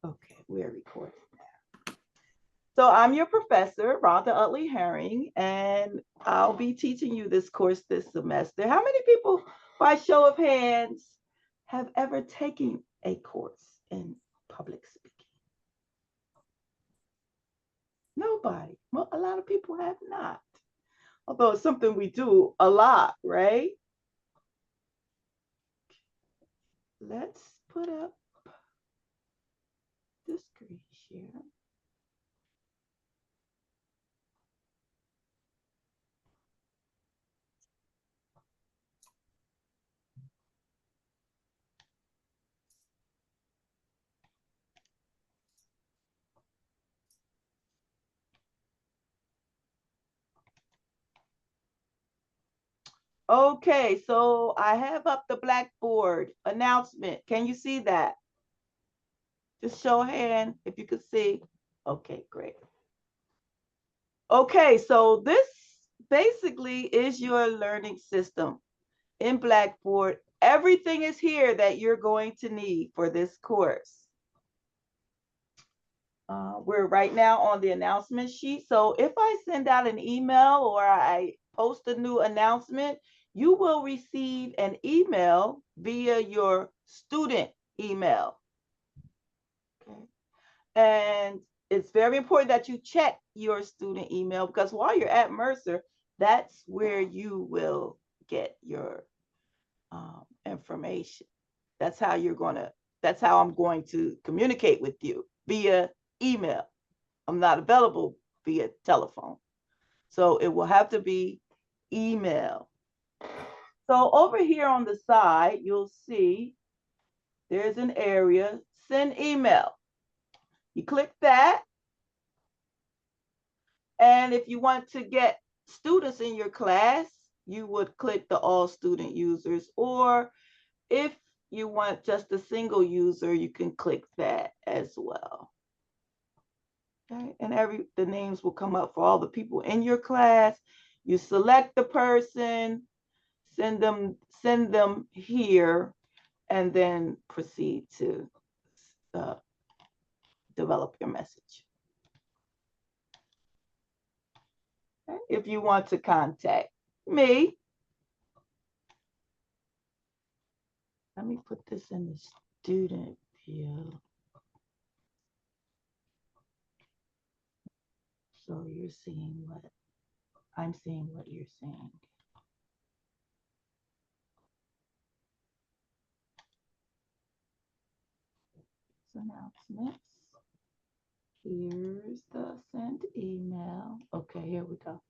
Okay, we're recording now. So I'm your professor, Rhonda Utley Herring, and I'll be teaching you this course this semester. How many people, by show of hands, have ever taken a course in public speaking? Nobody. Well, a lot of people have not. Although it's something we do a lot, right? Let's put up the screen share. Okay, so I have up the Blackboard announcement. Can you see that? Just show a hand if you can see. Okay, great. Okay, so this basically is your learning system in Blackboard. Everything is here that you're going to need for this course. We're right now on the announcement sheet. So if I send out an email or I post a new announcement, you will receive an email via your student email. Okay. And it's very important that you check your student email because while you're at Mercer, that's where you will get your information. That's how that's how I'm going to communicate with you via email. I'm not available via telephone. So it will have to be email. So over here on the side, you'll see there's an area, send email. You click that. And if you want to get students in your class, you would click the all student users. Or if you want just a single user, you can click that as well. Okay, and the names will come up for all the people in your class. You select the person, send them here, and then proceed to uh, develop your message. Okay? If you want to contact me, let me put this in the student view. So you're seeing what I'm seeing, what you're seeing. Announcements. Here's the send email. Okay, here we go.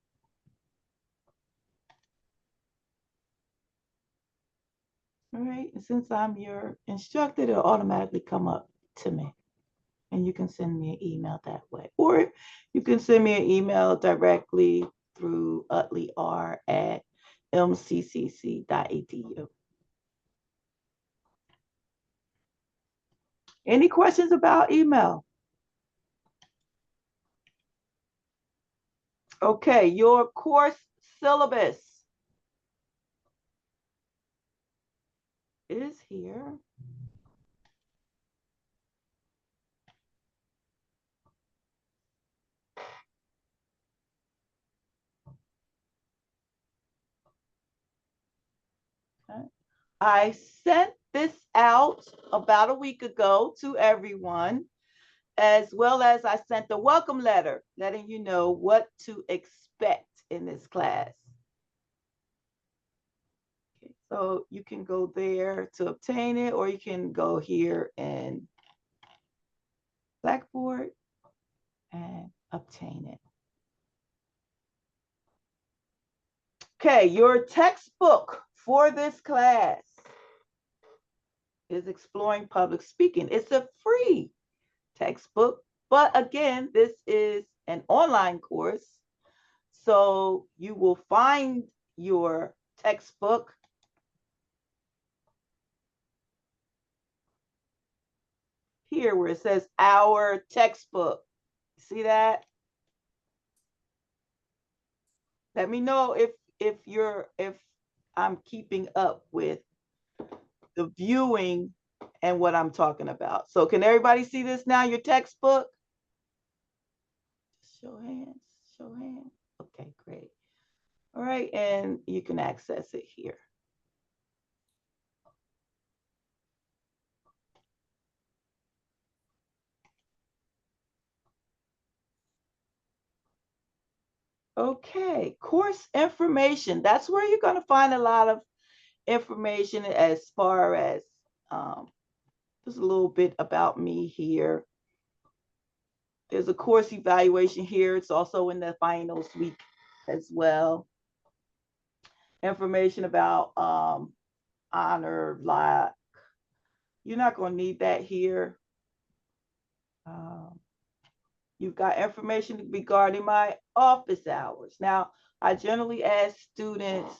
All right, and since I'm your instructor, it'll automatically come up to me. And you can send me an email that way. Or you can send me an email directly through utleyr@mccc.edu. Any questions about email? Okay, your course syllabus is here. Okay. I sent this out about a week ago to everyone, as well as I sent a welcome letter letting you know what to expect in this class. Okay, so you can go there to obtain it, or you can go here in Blackboard and obtain it. Okay, your textbook for this class is Exploring Public Speaking. It's a free textbook, but again, this is an online course. So you will find your textbook here where it says our textbook. See that? Let me know if I'm keeping up with the viewing and what I'm talking about. So can everybody see this now, your textbook? Show hands, show hands. Okay, great. All right, and you can access it here. Okay, course information. That's where you're going to find a lot of information as far as there's a little bit about me here. There's a course evaluation here. It's also in the finals week as well. Information about honor, like, you're not going to need that here. You've got information regarding my office hours. Now, I generally ask students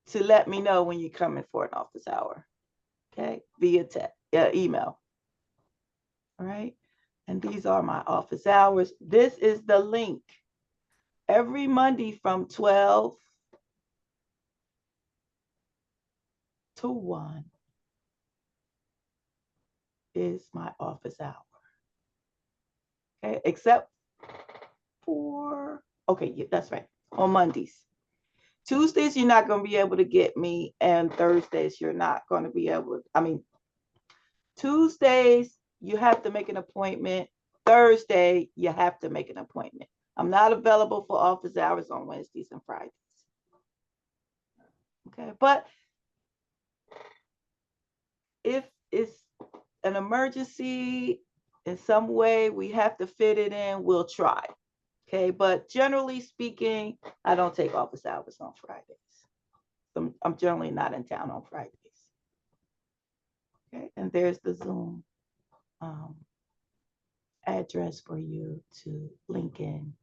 to let me know when you're coming for an office hour, okay, via text, email. All right, and these are my office hours. This is the link. Every Monday from 12 to 1 is my office hour. Okay, except for, okay, yeah, that's right, on Mondays. Tuesdays, you're not going to be able to get me, and Thursdays, you're not going to be able to, I mean, Tuesdays, you have to make an appointment. Thursday, you have to make an appointment. I'm not available for office hours on Wednesdays and Fridays. Okay, but if it's an emergency in some way, we have to fit it in, we'll try. Okay, but generally speaking, I don't take office hours on Fridays. I'm generally not in town on Fridays. Okay, and there's the Zoom address for you to link in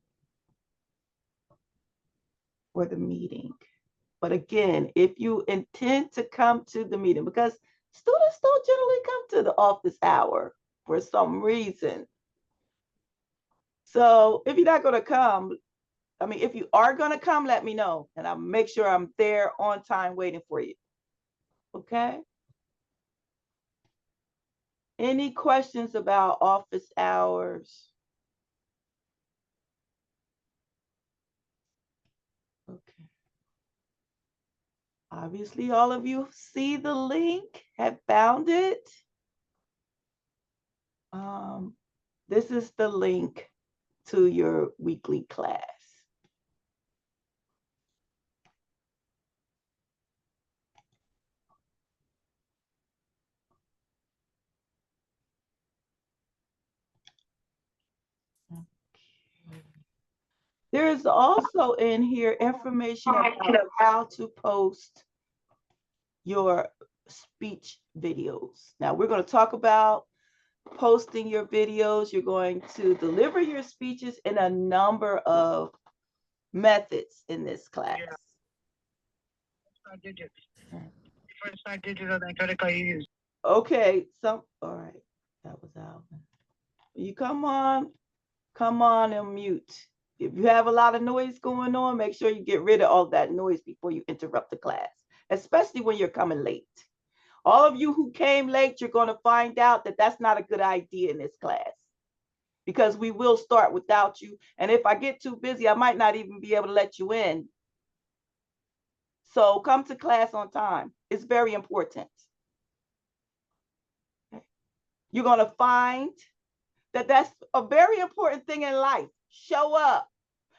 for the meeting. But again, if you intend to come to the meeting, because students don't generally come to the office hour for some reason. So if you're not going to come, I mean, if you are going to come, let me know, and I'll make sure I'm there on time waiting for you. Okay? Any questions about office hours? Okay. Obviously, all of you see the link, have found it. This is the link to your weekly class. There is also in here information about how to post your speech videos. Now we're going to talk about posting your videos. You're going to deliver your speeches in a number of methods in this class. Yeah. I did it. First I did it on that. Okay, all right. That was Alvin. You come on and mute. If you have a lot of noise going on, make sure you get rid of all that noise before you interrupt the class, especially when you're coming late. All of you who came late, you're going to find out that that's not a good idea in this class, because we will start without you. And if I get too busy, I might not even be able to let you in. So come to class on time. It's very important. You're going to find that that's a very important thing in life. Show up,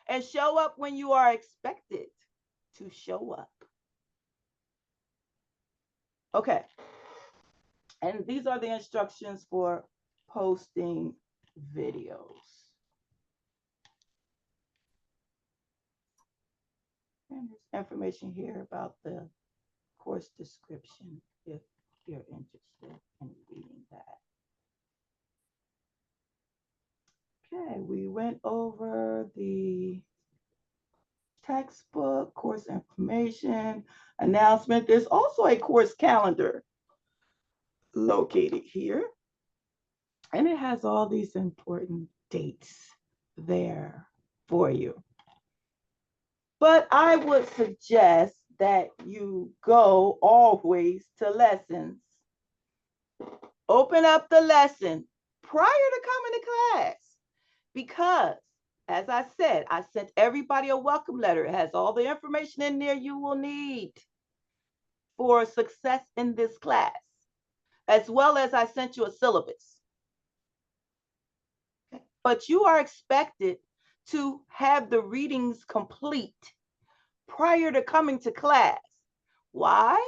and show up when you are expected to show up. Okay. And these are the instructions for posting videos. And there's information here about the course description if you're interested in reading that. Okay, we went over the textbook, course information, announcement. There's also a course calendar located here, and it has all these important dates there for you. But I would suggest that you go always to lessons open up the lesson prior to coming to class, because as I said, I sent everybody a welcome letter. It has all the information in there you will need for success in this class, as well as I sent you a syllabus. But you are expected to have the readings complete prior to coming to class. Why?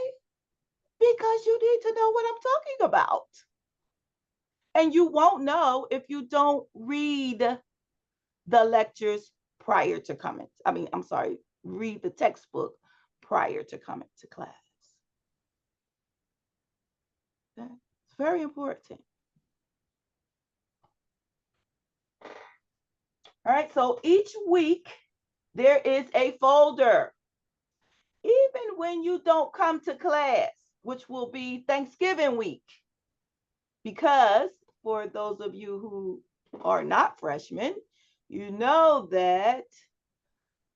Because you need to know what I'm talking about. And you won't know if you don't read the lectures prior to coming. Read the textbook prior to coming to class. It's very important. All right, so each week there is a folder. Even when you don't come to class, which will be Thanksgiving week, because for those of you who are not freshmen, you know that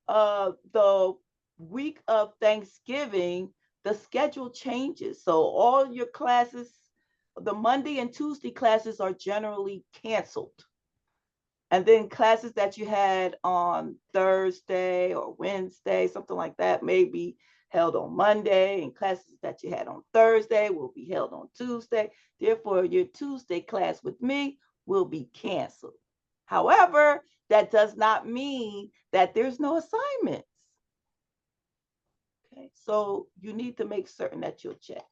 the week of Thanksgiving, the schedule changes. So all your classes, the Monday and Tuesday classes are generally canceled. And then classes that you had on Thursday or Wednesday, something like that, may be held on Monday, and classes that you had on Thursday will be held on Tuesday. Therefore, your Tuesday class with me will be canceled. However, that does not mean that there's no assignments. Okay, so you need to make certain that you'll check.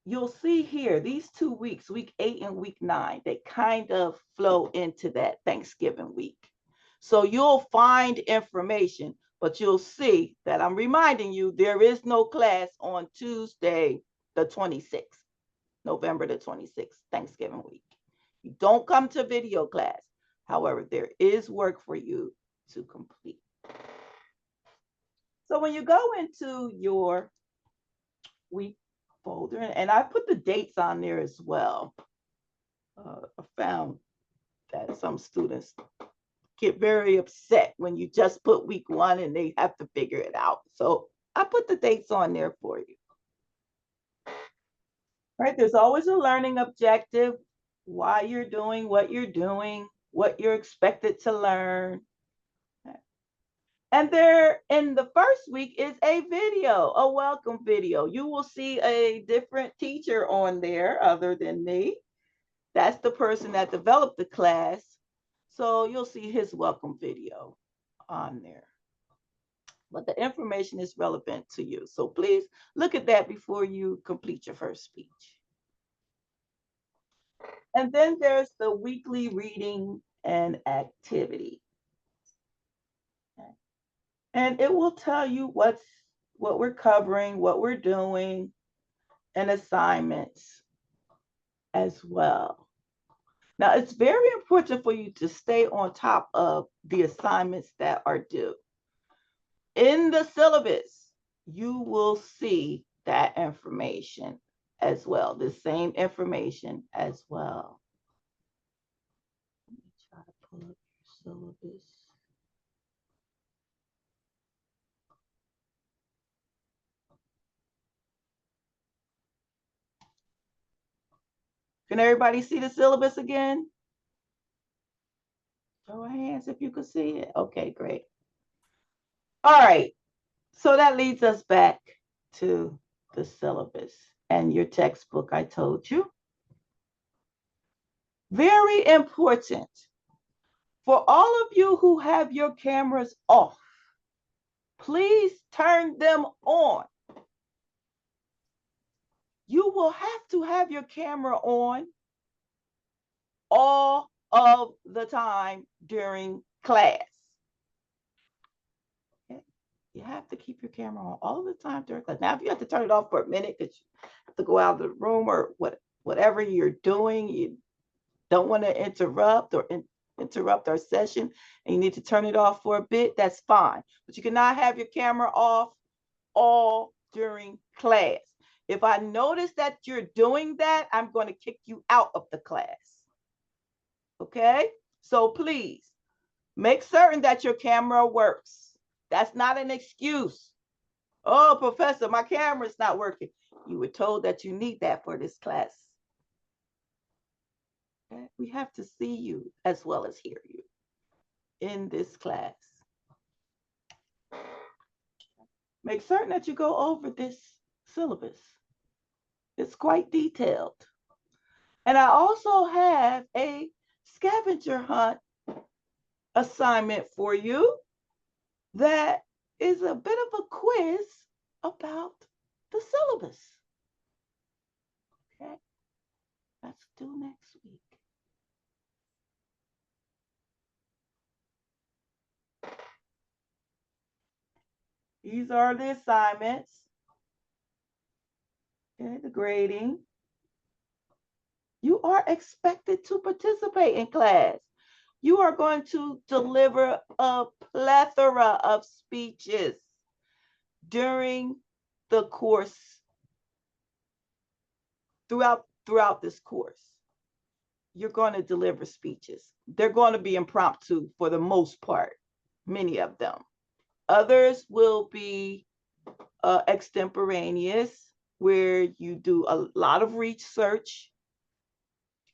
You'll see here, these 2 weeks, week 8 and week 9, they kind of flow into that Thanksgiving week. So you'll find information, but you'll see that I'm reminding you there is no class on Tuesday, the 26th, November the 26th, Thanksgiving week. You don't come to video class. However, there is work for you to complete. So when you go into your week folder, and I put the dates on there as well. I found that some students get very upset when you just put week 1 and they have to figure it out. So I put the dates on there for you. Right, there's always a learning objective, why you're doing, what you're expected to learn. And there in the first week is a video, a welcome video. You will see a different teacher on there other than me. That's the person that developed the class. So you'll see his welcome video on there. But the information is relevant to you. So please look at that before you complete your first speech. And then there's the weekly reading and activity. And it will tell you what we're covering, what we're doing, and assignments as well. Now, it's very important for you to stay on top of the assignments that are due. In the syllabus, you will see that information as well, the same information as well. Let me try to pull up your syllabus. Can everybody see the syllabus again? Show of hands if you could see it. Okay, great. All right, so that leads us back to the syllabus and your textbook, I told you. Very important for all of you who have your cameras off, please turn them on. You will have to have your camera on all of the time during class. Okay? You have to keep your camera on all the time during class. Now, if you have to turn it off for a minute because you have to go out of the room or whatever you're doing, you don't want to interrupt our session and you need to turn it off for a bit, that's fine. But you cannot have your camera off all during class. If I notice that you're doing that, I'm going to kick you out of the class. Okay? So please make certain that your camera works. That's not an excuse. Oh, professor, my camera's not working. You were told that you need that for this class. Okay? We have to see you as well as hear you in this class. Make certain that you go over this syllabus. It's quite detailed. And I also have a scavenger hunt assignment for you that is a bit of a quiz about the syllabus. Okay, that's due next week. These are the assignments. Okay, the grading. You are expected to participate in class. You are going to deliver a plethora of speeches during the course, throughout this course. You're going to deliver speeches. They're going to be impromptu for the most part, many of them. Others will be extemporaneous, where you do a lot of research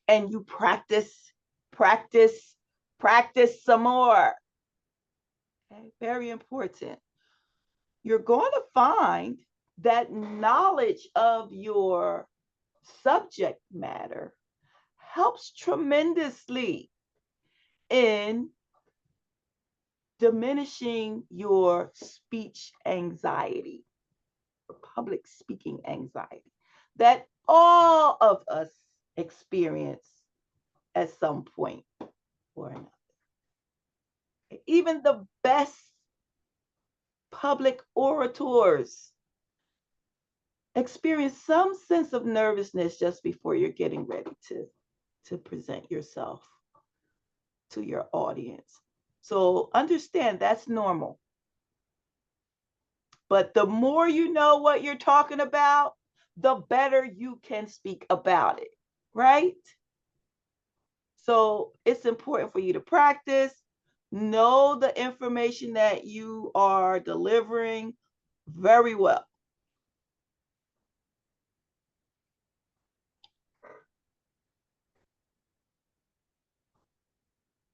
and you practice some more. Okay, very important. You're going to find that knowledge of your subject matter helps tremendously in diminishing your speech anxiety, or public speaking anxiety, that all of us experience at some point or another. Even the best public orators experience some sense of nervousness just before you're getting ready to present yourself to your audience. So understand that's normal. But the more you know what you're talking about, the better you can speak about it, right? So it's important for you to practice, know the information that you are delivering very well.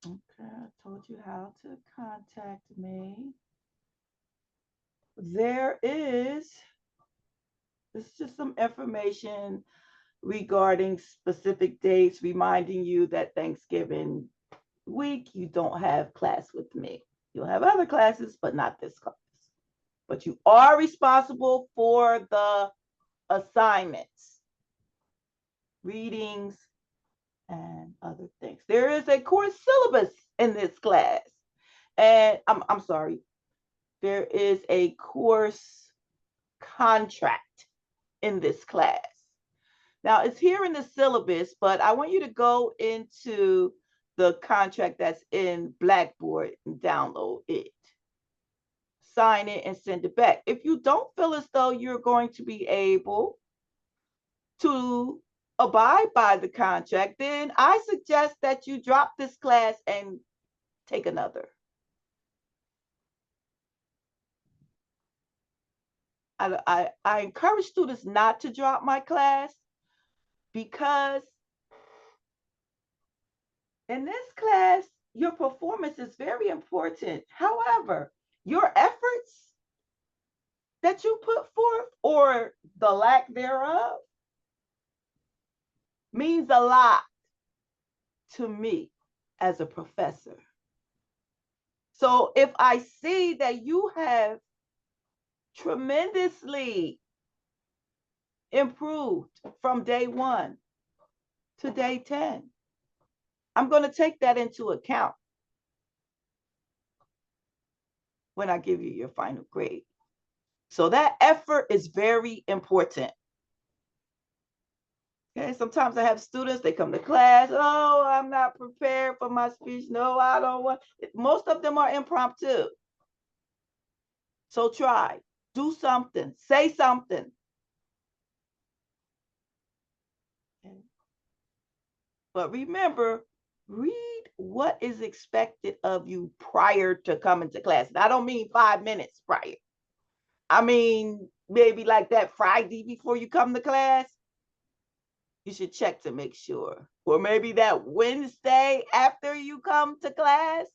Okay, I told you how to contact me. This is just some information regarding specific dates, reminding you that Thanksgiving week you don't have class with me. You'll have other classes, but not this class. But you are responsible for the assignments, readings, and other things. There is a course syllabus in this class. And I'm sorry, there is a course contract in this class. Now, it's here in the syllabus, but I want you to go into the contract that's in Blackboard and download it. Sign it and send it back. If you don't feel as though you're going to be able to abide by the contract, then I suggest that you drop this class and take another. I encourage students not to drop my class, because in this class, your performance is very important. However, your efforts that you put forth, or the lack thereof, means a lot to me as a professor. So if I see that you have tremendously improved from day 1 to day 10, I'm going to take that into account when I give you your final grade. So that effort is very important. Okay, sometimes I have students, they come to class, oh, I'm not prepared for my speech. No, I don't want. Most of them are impromptu. So try, do something, say something. Okay. But remember, read what is expected of you prior to coming to class. And I don't mean 5 minutes prior. I mean maybe like that Friday before you come to class, you should check to make sure. Or maybe that Wednesday after you come to class,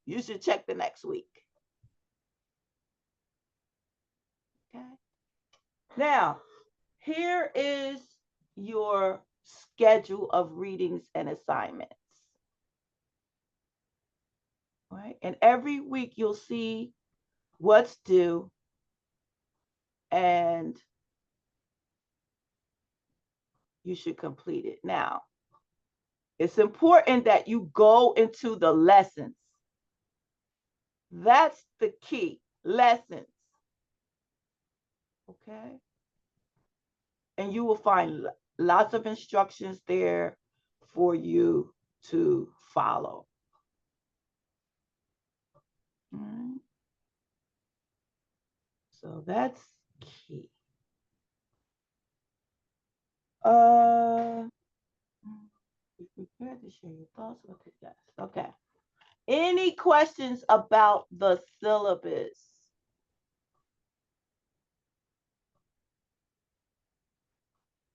you should check the next week. Okay. Now, here is your schedule of readings and assignments. Right? And every week you'll see what's due and you should complete it. Now, it's important that you go into the lessons. That's the key, lessons. Okay? And you will find lots of instructions there for you to follow. Right. So that's key. Be prepared to share your thoughts with the guests. Okay. Any questions about the syllabus?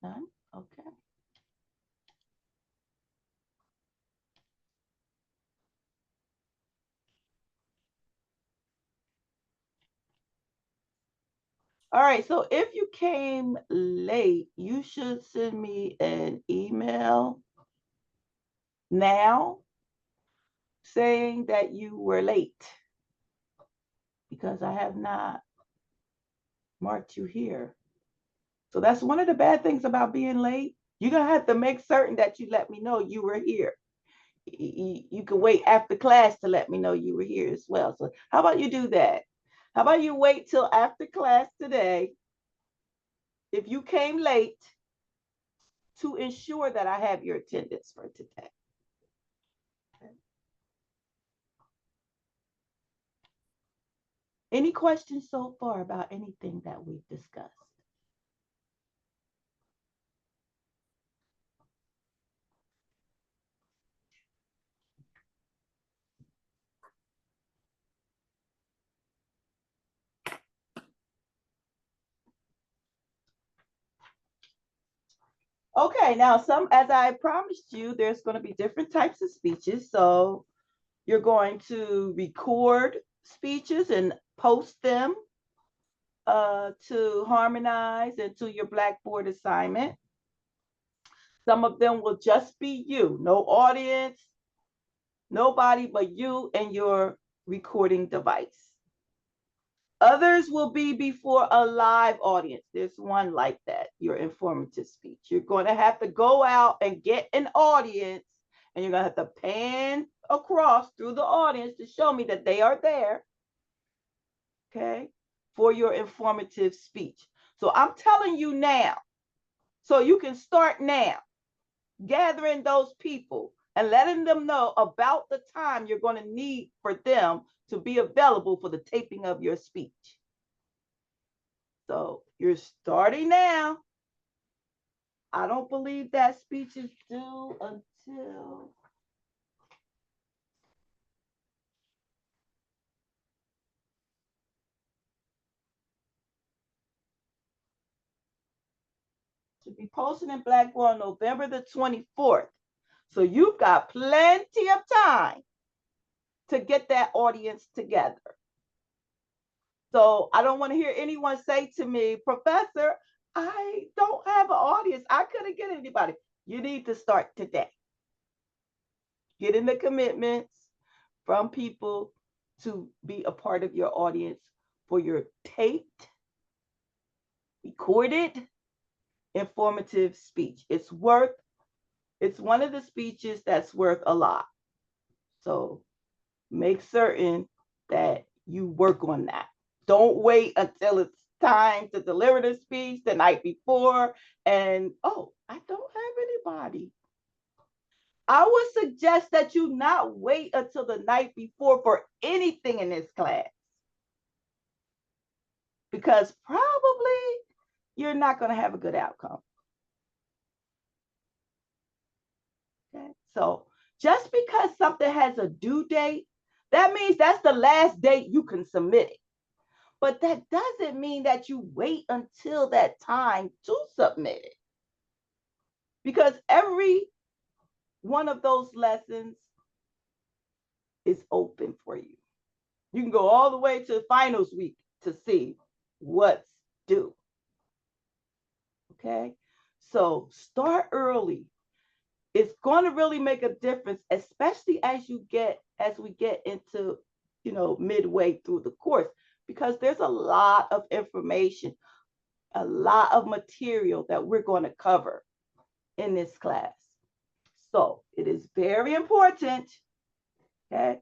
None? Okay. All right, so if you came late, you should send me an email now saying that you were late because I have not marked you here. So that's one of the bad things about being late. You're going to have to make certain that you let me know you were here. You can wait after class to let me know you were here as well. So how about you do that? How about you wait till after class today if you came late to ensure that I have your attendance for today. Okay. Any questions so far about anything that we've discussed? Okay, now as I promised you, there's going to be different types of speeches. So you're going to record speeches and post them to harmonize into your Blackboard assignment. Some of them will just be you, no audience, nobody but you and your recording device. Others will be before a live audience. There's one like that, your informative speech. You're going to have to go out and get an audience, and you're going to have to pan across through the audience to show me that they are there, okay, for your informative speech. So I'm telling you now, so you can start now, gathering those people and letting them know about the time you're going to need for them to be available for the taping of your speech. So you're starting now. I don't believe that speech is due until to be posted in Blackboard on November the 24th. So you've got plenty of time to get that audience together. So I don't want to hear anyone say to me, Professor, I don't have an audience. I couldn't get anybody. You need to start today. Getting the commitments from people to be a part of your audience for your taped, recorded, informative speech. It's one of the speeches that's worth a lot. So make certain that you work on that. Don't wait until it's time to deliver the speech the night before and, oh, I don't have anybody. I would suggest that you not wait until the night before for anything in this class, because probably you're not going to have a good outcome. Okay, so just because something has a due date, that means that's the last date you can submit it. But that doesn't mean that you wait until that time to submit it. Because every one of those lessons is open for you. You can go all the way to finals week to see what's due. Okay? So start early. It's going to really make a difference, especially as we get into, midway through the course, because there's a lot of information, a lot of material that we're going to cover in this class. So it is very important, okay,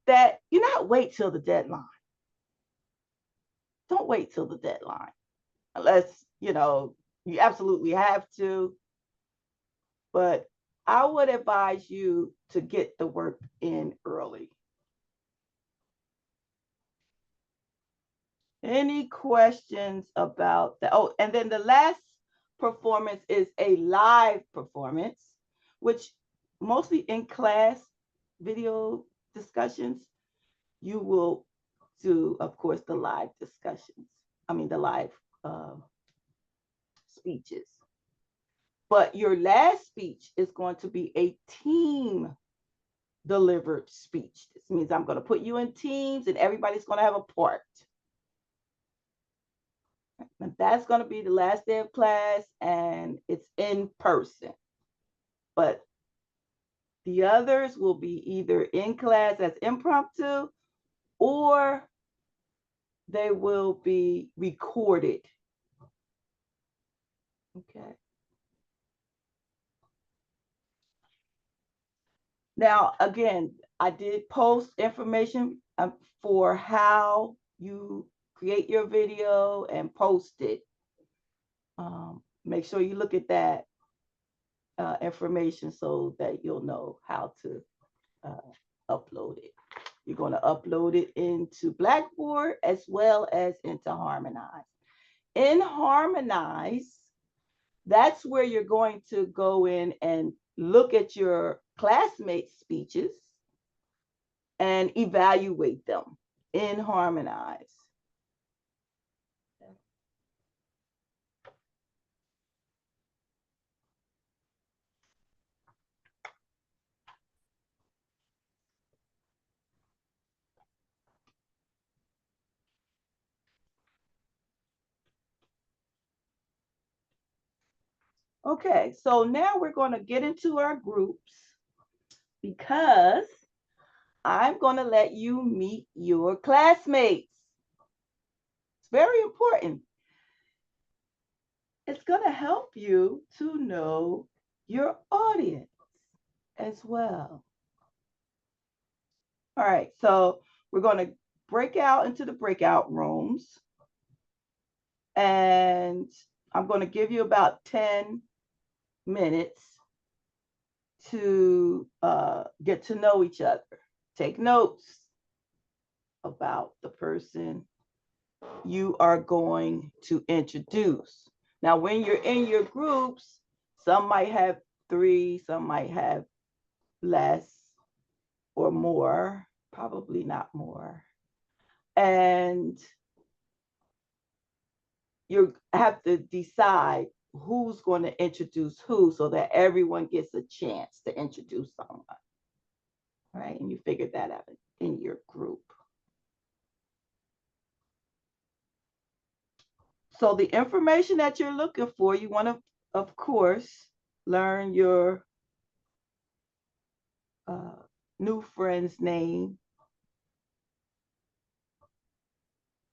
that you not wait till the deadline. Don't wait till the deadline unless, you absolutely have to. But I would advise you to get the work in early. Any questions about that? Oh, and then the last performance is a live performance, which mostly in class video discussions, you will do, of course, the live discussions. I mean, the live speeches. But your last speech is going to be a team delivered speech. This means I'm going to put you in teams and everybody's going to have a part. And that's going to be the last day of class and it's in person. But the others will be either in class as impromptu or they will be recorded. Okay. Now, again, I did post information for how you create your video and post it. Make sure you look at that information so that you'll know how to upload it. You're going to upload it into Blackboard as well as into Harmonize. In Harmonize, that's where you're going to go in and look at your classmates' speeches and evaluate them in Harmonize. Okay, so now we're going to get into our groups because I'm going to let you meet your classmates. It's very important. It's going to help you to know your audience as well. All right, so we're going to break out into the breakout rooms. And I'm going to give you about 10 minutes to get to know each other. Take notes about the person you are going to introduce. Now, when you're in your groups, some might have 3, some might have less or more, probably not more. And you have to decide who's going to introduce who so that everyone gets a chance to introduce someone. Right? And you figure that out in your group. So the information that you're looking for, you want to, of course, learn your new friend's name.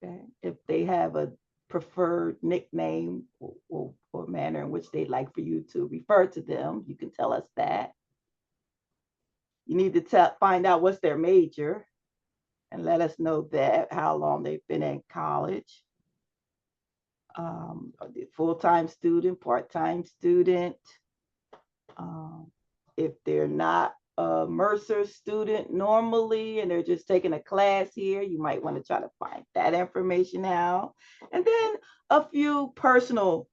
Okay? If they have a preferred nickname or manner in which they'd like for you to refer to them, you can tell us that. You need to find out what's their major and let us know that, how long they've been in college. Full-time student, part-time student. If they're not a Mercer student normally and they're just taking a class here, you might want to try to find that information out. And then a few personal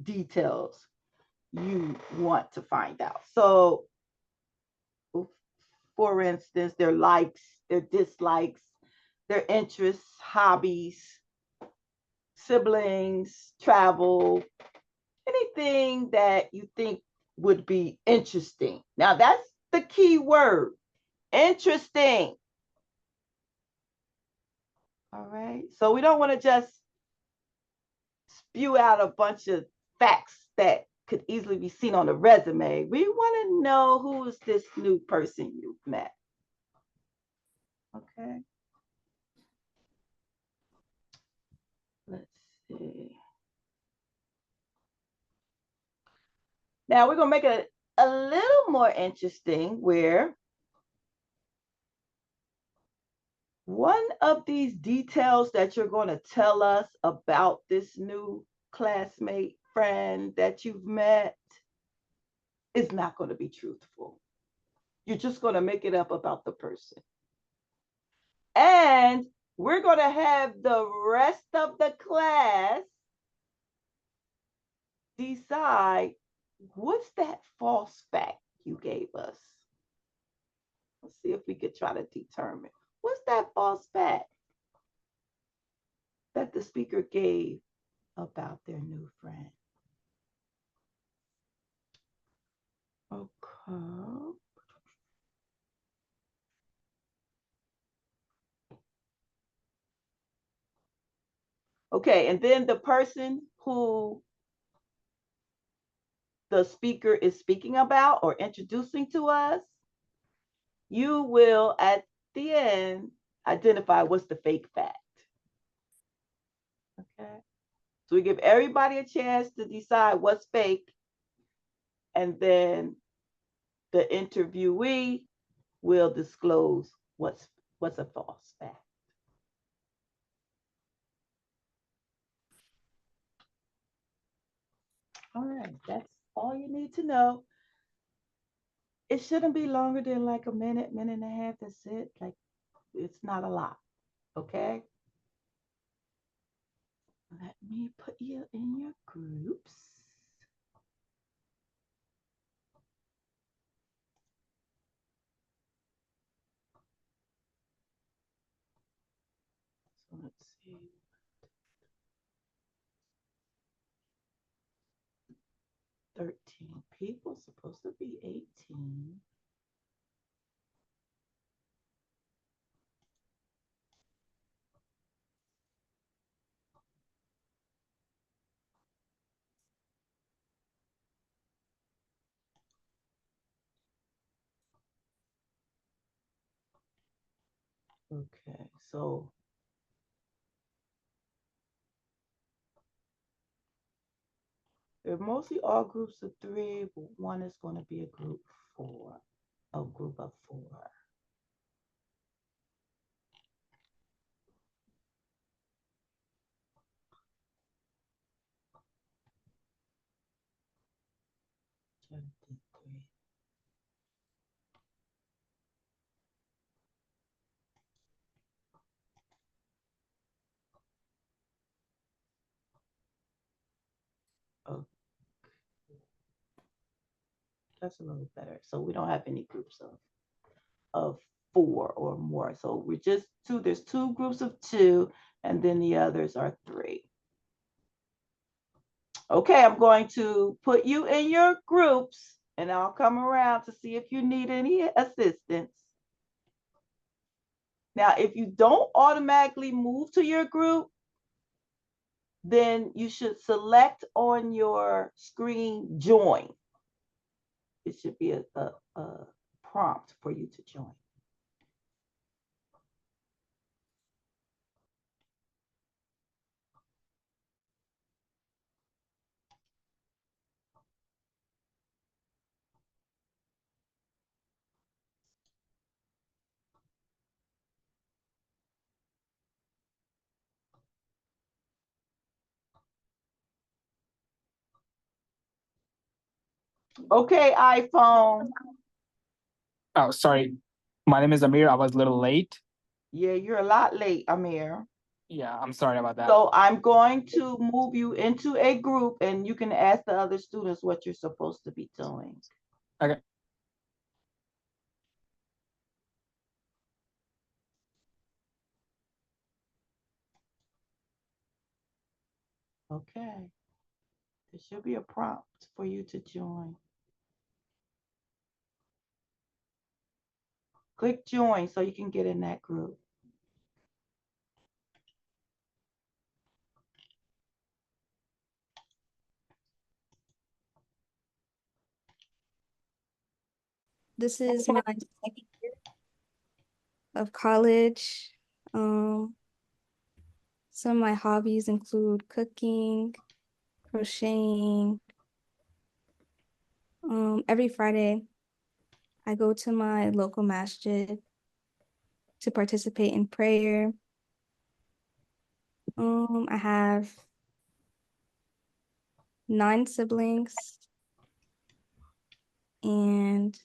details you want to find out. So, for instance, their likes, their dislikes, their interests, hobbies, siblings, travel, anything that you think would be interesting. Now, that's the key word, interesting. All right. So we don't want to just spew out a bunch of facts that could easily be seen on a resume. We want to know who is this new person you've met. Okay. Let's see. Now we're going to make it a little more interesting where one of these details that you're going to tell us about this new classmate friend that you've met is not going to be truthful. You're just going to make it up about the person. And we're going to have the rest of the class decide what's that false fact you gave us. Let's see if we could try to determine what's that false fact that the speaker gave about their new friend. Okay. Okay, and then the person who the speaker is speaking about or introducing to us, you will at the end identify what's the fake fact. Okay. So we give everybody a chance to decide what's fake, and then the interviewee will disclose what's a false fact. All right, that's all you need to know. It shouldn't be longer than like a minute, minute and a half. That's it. Like, it's not a lot. Okay. Let me put you in your groups. So let's see. 13 people, supposed to be 18. Okay, so they're mostly all groups of 3, but one is going to be a group 4, a group of 4. Oh, that's a little better. So we don't have any groups of 4 or more. So we're just 2. There's 2 groups of 2, and then the others are 3. Okay, I'm going to put you in your groups, and I'll come around to see if you need any assistance. Now, if you don't automatically move to your group, then you should select on your screen join. It should be a prompt for you to join. Okay, iPhone. Oh, sorry. My name is Amir. I was a little late. Yeah, you're a lot late, Amir. Yeah, I'm sorry about that. So I'm going to move you into a group, and you can ask the other students what you're supposed to be doing. Okay. Okay. There should be a prompt for you to join. Click join so you can get in that group. This is my second year of college. Um, some of my hobbies include cooking, crocheting. Every Friday, I go to my local masjid to participate in prayer. I have 9 siblings, and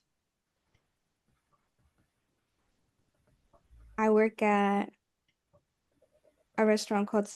I work at a restaurant called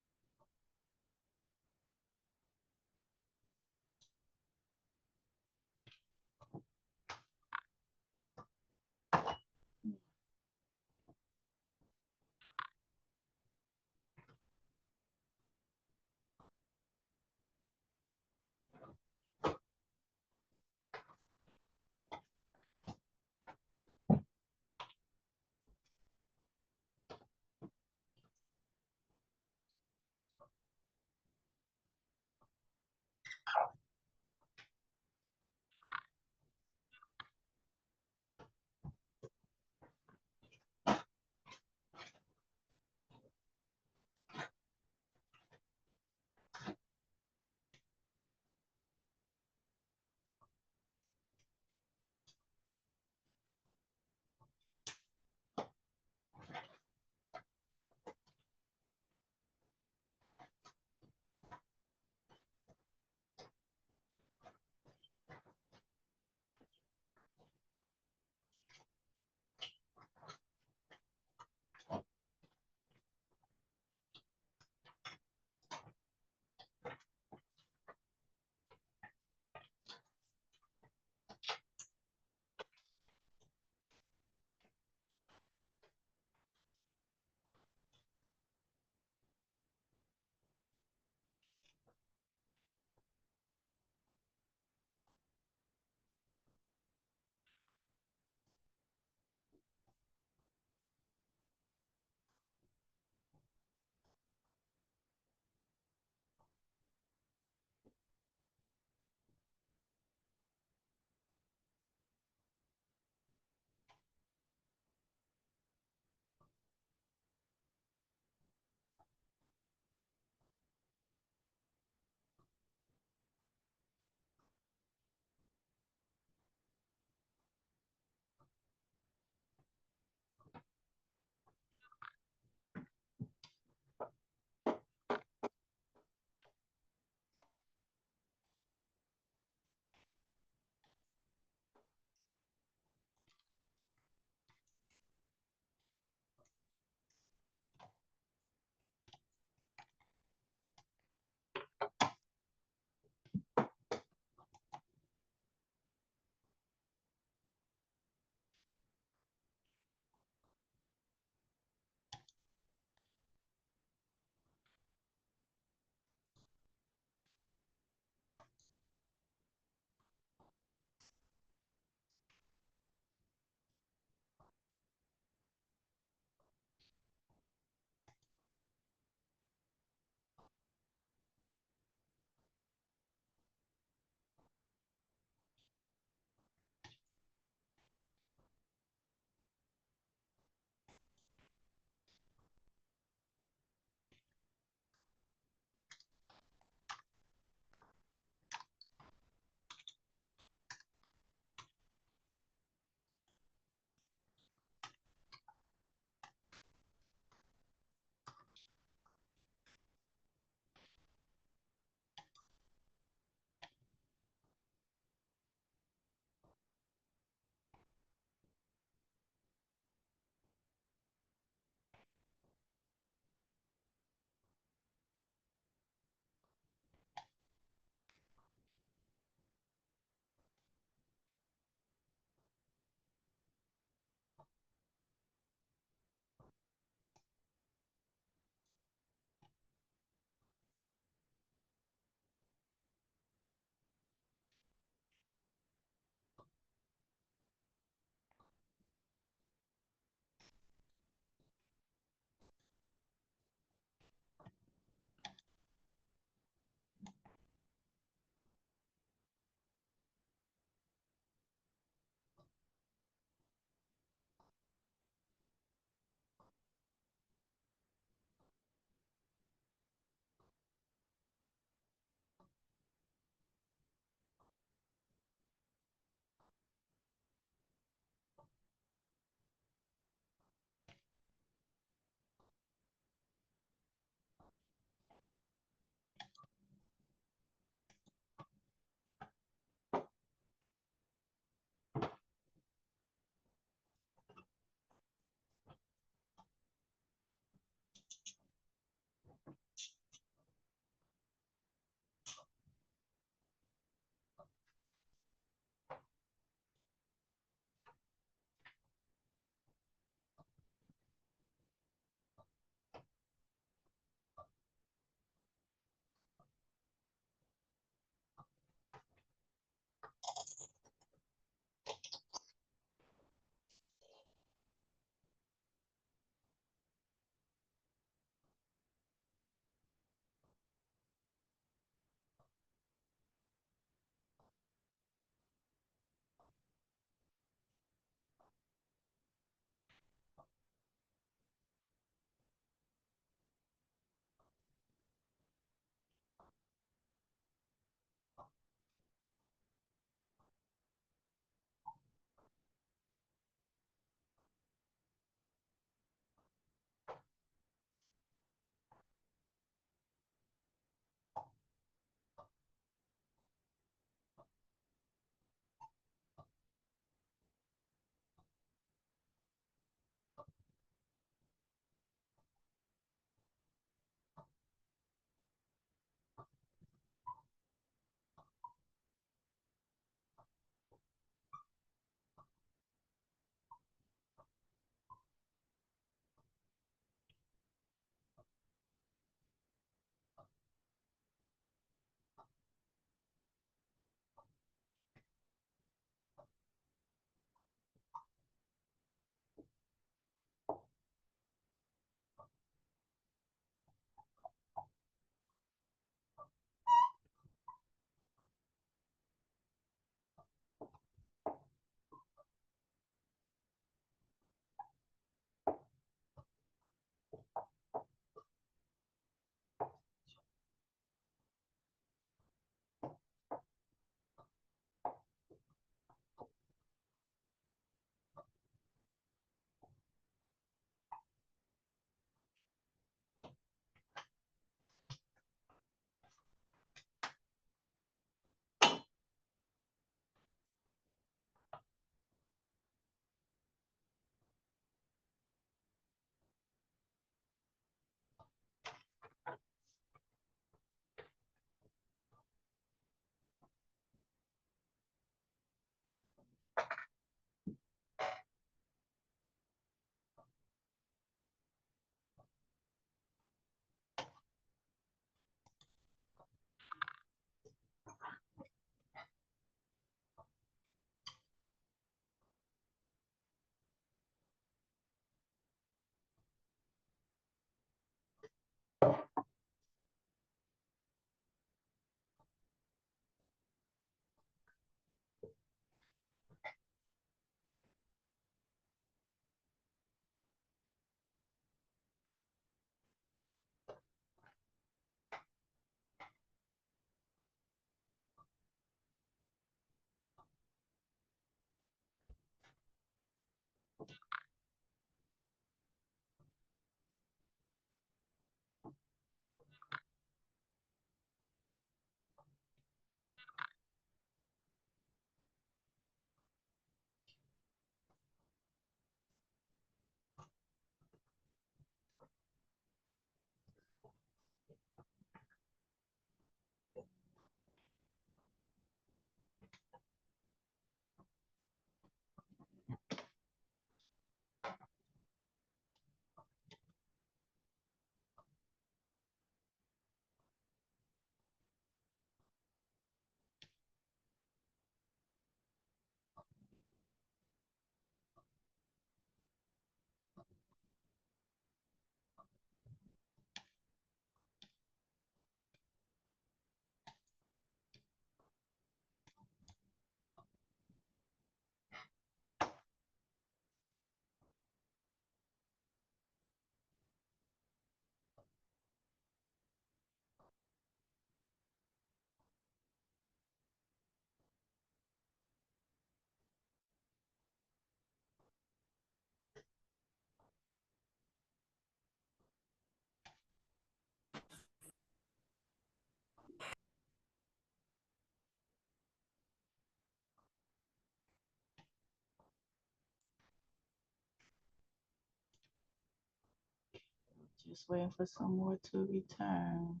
Just waiting for some more to return.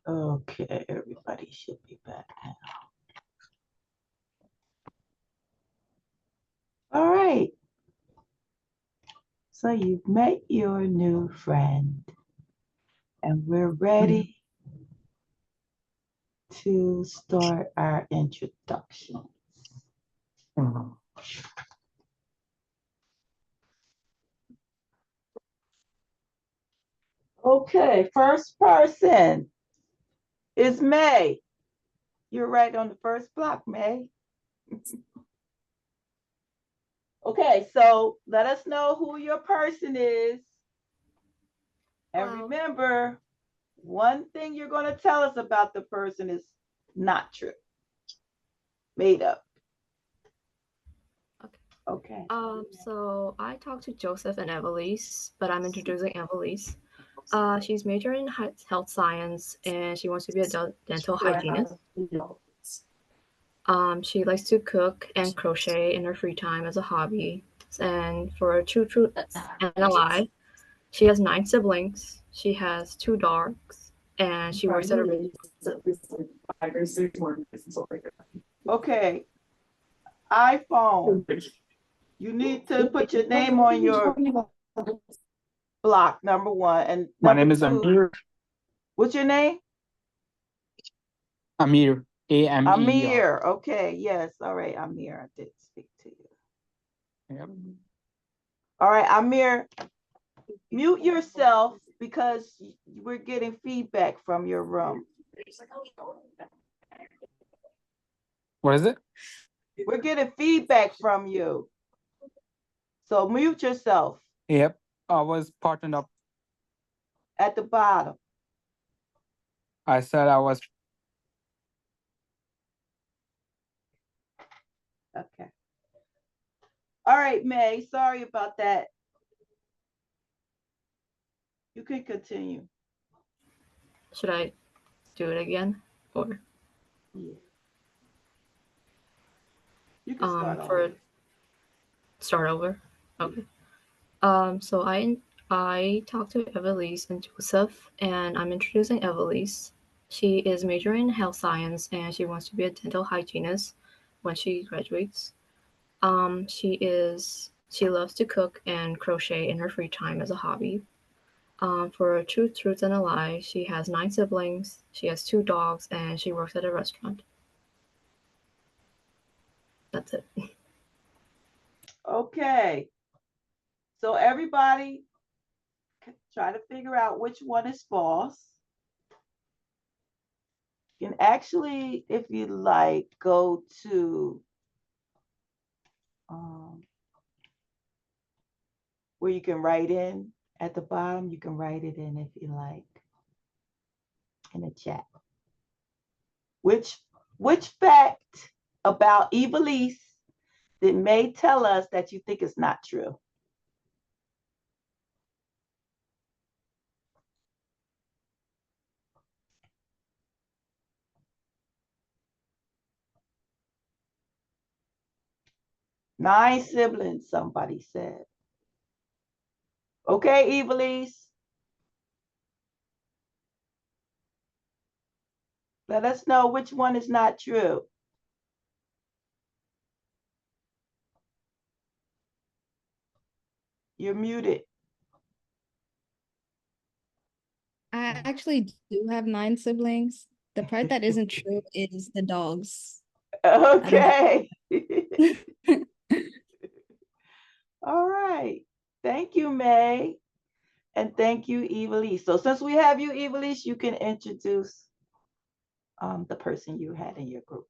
Okay, everybody should be back now. All right. So you've met your new friend, and we're ready to start our introductions. Mhm. Okay, first person is May. You're right on the first block, May. Okay, so let us know who your person is. And Wow. remember, one thing you're going to tell us about the person is not true, made up. Okay. Okay. So I talked to Joseph and Evelise, but I'm introducing Evelise. She's majoring in health science and she wants to be a dental hygienist. She likes to cook and crochet in her free time as a hobby. And for True Truth and a Lie, she has 9 siblings. She has 2 dogs, and she works at a Okay. iPhone. You need to put your name on your block, number one. And My number name is two, Amir. what's your name? Amir. Amer. Amir. Okay, yes. All right, Amir. I did speak to you. Yep. All right, Amir, mute yourself because we're getting feedback from your room. What is it? We're getting feedback from you. So mute yourself Yep. I was partnered up. at the bottom. I said I was. Okay. All right, May. Sorry about that. You can continue. Should I do it again? Or Yeah. You can start for over. start over? Okay. So I talked to Evelise and Joseph, and I'm introducing Evelise. She is majoring in health science, and she wants to be a dental hygienist when she graduates. She loves to cook and crochet in her free time as a hobby. For a truth, and a lie, she has 9 siblings. She has 2 dogs, and she works at a restaurant. That's it. Okay. So everybody try to figure out which one is false. You can actually, if you like, go to where you can write in at the bottom. You can write it in if you like in the chat. Which fact about Evelise that may tell us that you think is not true? Nine siblings, somebody said. Okay, Evelise. Let us know which one is not true. You're muted. I actually do have 9 siblings. The part that isn't true is the dogs. Okay. All right. Thank you, May. And thank you, Evelise. So since we have you, Evelise, you can introduce the person you had in your group.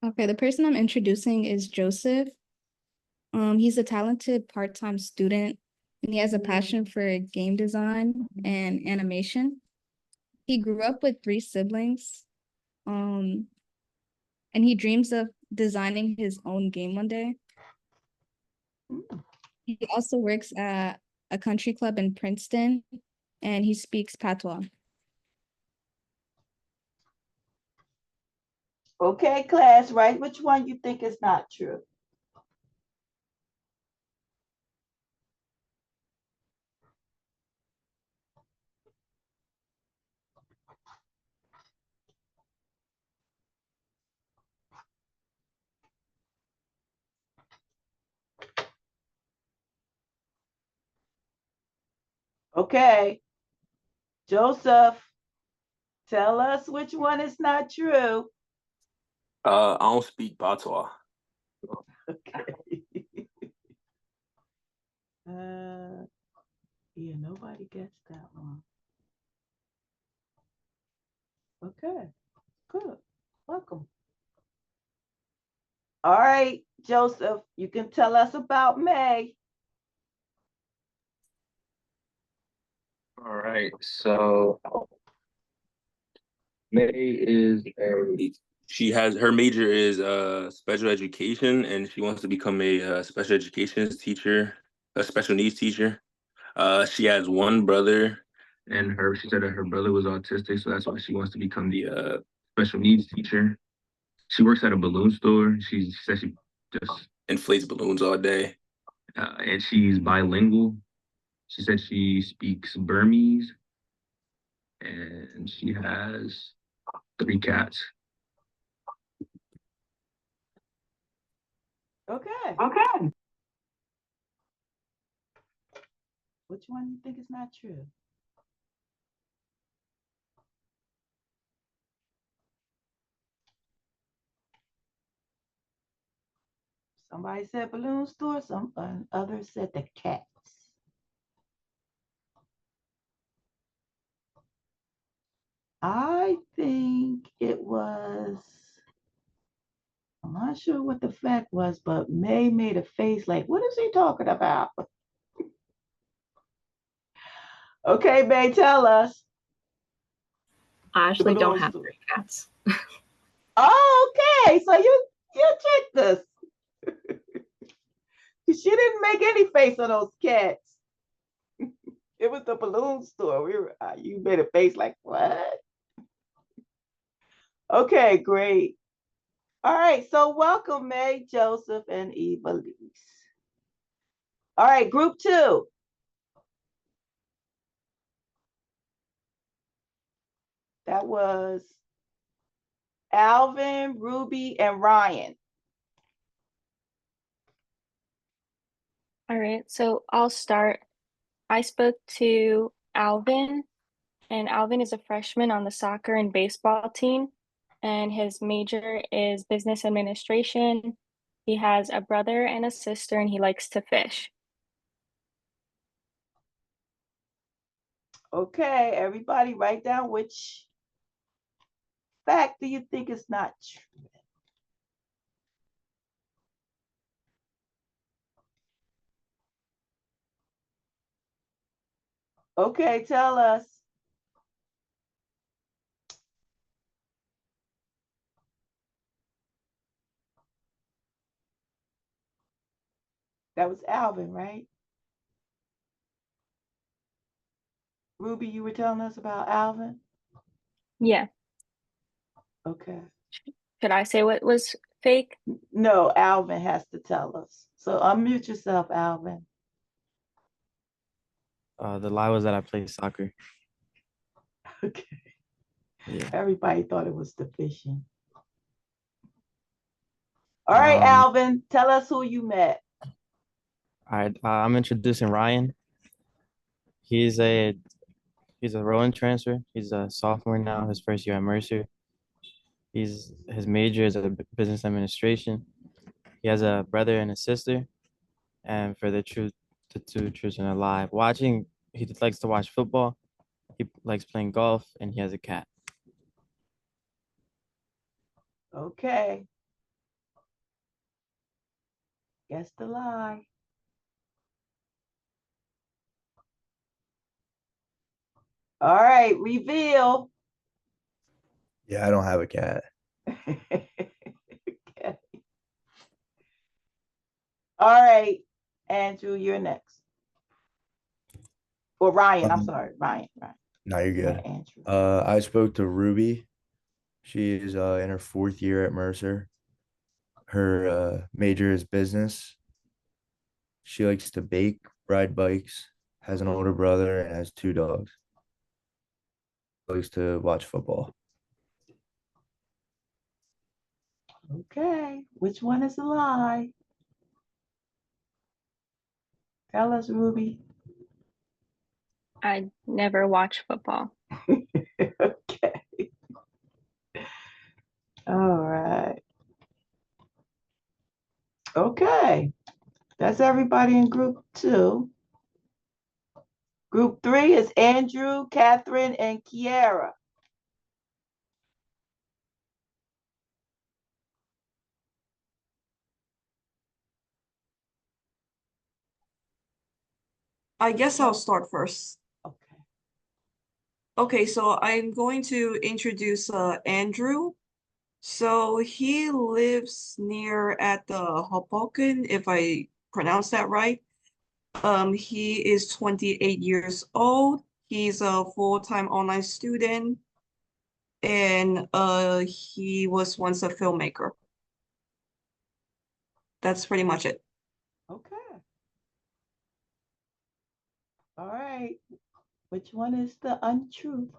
Okay, the person I'm introducing is Joseph. He's a talented part-time student and he has a passion for game design and animation. He grew up with 3 siblings. And he dreams of designing his own game one day. Mm. He also works at a country club in Princeton, and he speaks patois. Okay, class, right? Which one you think is not true? Okay, Joseph, tell us which one is not true. I don't speak patois. Okay. Yeah, nobody gets that one. Okay, good. Welcome. All right, Joseph, you can tell us about May. All right. So May is she has her major is special education, and she wants to become a special education teacher, a special needs teacher. She has one brother, and she said that her brother was autistic, so that's why she wants to become the special needs teacher. She works at a balloon store. She says she just inflates balloons all day, and she's bilingual. She said she speaks Burmese, and she has 3 cats. Okay. Okay. Which one you think is not true? Somebody said balloon store, some others said the cats. I think it was, I'm not sure what the fact was, but May made a face like, what is he talking about? Okay, May, tell us. I actually don't Balloon have store. 3 cats. Oh, okay, so you tricked us. She didn't make any face on those cats. It was the balloon store. You made a face like, what? Okay, great. All right, so welcome, May, Joseph, and Evelise. All right, group 2. That was Alvin, Ruby, and Ryan. All right, so I'll start. I spoke to Alvin, and Alvin is a freshman on the soccer and baseball team, and his major is business administration. He has a brother and a sister, and he likes to fish. Okay, everybody write down which fact do you think is not true? Okay, tell us. That was Alvin, right? Ruby, you were telling us about Alvin? Yeah. Okay. Should I say what was fake? No, Alvin has to tell us. So unmute yourself, Alvin. The lie was that I played soccer. Okay. Yeah. Everybody thought it was the fishing. All right, Um, Alvin, tell us who you met. All right. I'm introducing Ryan. He's a Rowan transfer. He's a sophomore now, his first year at Mercer. His major is business administration. He has a brother and a sister. And for the two truths and a lie. He likes to watch football. He likes playing golf, and he has a cat. Okay. Guess the lie. All right, reveal. Yeah, I don't have a cat. Okay. All right, Andrew, you're next. Or Ryan, I'm sorry, Ryan. No, you're Yeah, good. Andrew. I spoke to Ruby. She is in her 4th year at Mercer. Her major is business. She likes to bake, ride bikes, has an older brother, and has 2 dogs. Likes to watch football. Okay, which one is a lie? Tell us, Ruby. I never watch football. Okay. All right. Okay. That's everybody in group 2. Group 3 is Andrew, Catherine, and Kiara. I guess I'll start first. Okay. Okay, so I'm going to introduce Andrew. So he lives near at the Hoboken, if I pronounce that right. He is 28 years old. He's a full-time online student, and he was once a filmmaker. That's pretty much it. Okay. All right. Which one is the untruth?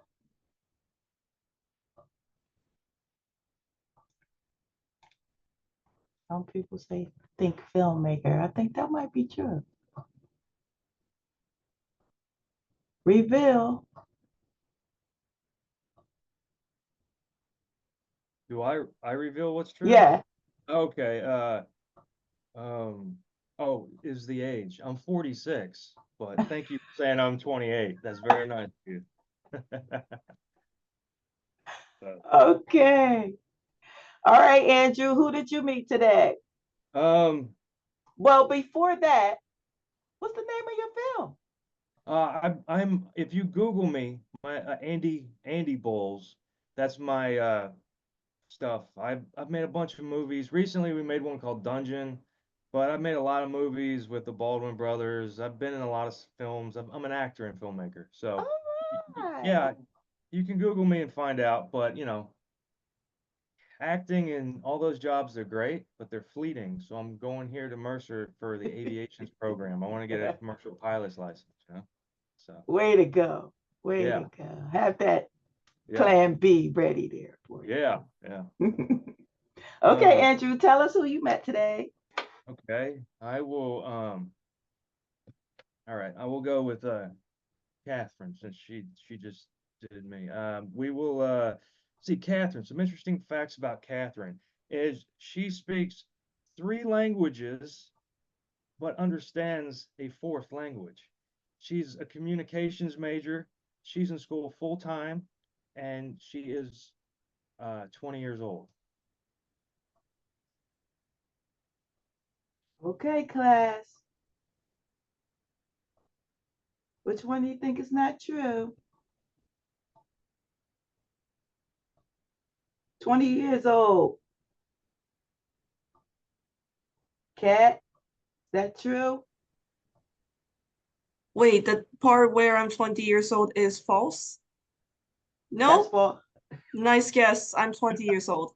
Some people say think filmmaker. I think that might be true. Reveal. Do I reveal what's true? Yeah. Okay, oh, is the age. I'm 46, but thank you for saying I'm 28. That's very nice of you. So, Okay. All right, Andrew, who did you meet today? um, Well, before that, what's the name of your film? I'm if you Google me, my Andy Bowles, that's my stuff. I've made a bunch of movies. Recently, we made one called Dungeon, but I've made a lot of movies with the Baldwin brothers. I've been in a lot of films. I'm an actor and filmmaker. So, All right. yeah, you can Google me and find out. But acting and all those jobs are great, but they're fleeting. So I'm going here to Mercer for the aviation's program. I want to get a commercial pilot's license. So Way to go. Way yeah, to go. Have that yeah, plan B ready there for you. yeah. Okay, Andrew, tell us who you met today. Okay, I will. All right, I will go with Catherine since she just did me. We will see Catherine. Some interesting facts about Catherine is she speaks 3 languages but understands a 4th language. She's a communications major. She's in school full time, and she is 20 years old. Okay, class. Which one do you think is not true? 20 years old. Cat, is that true? Wait, the part where I'm 20 years old is false? That's No? for Nice guess. I'm 20 years old.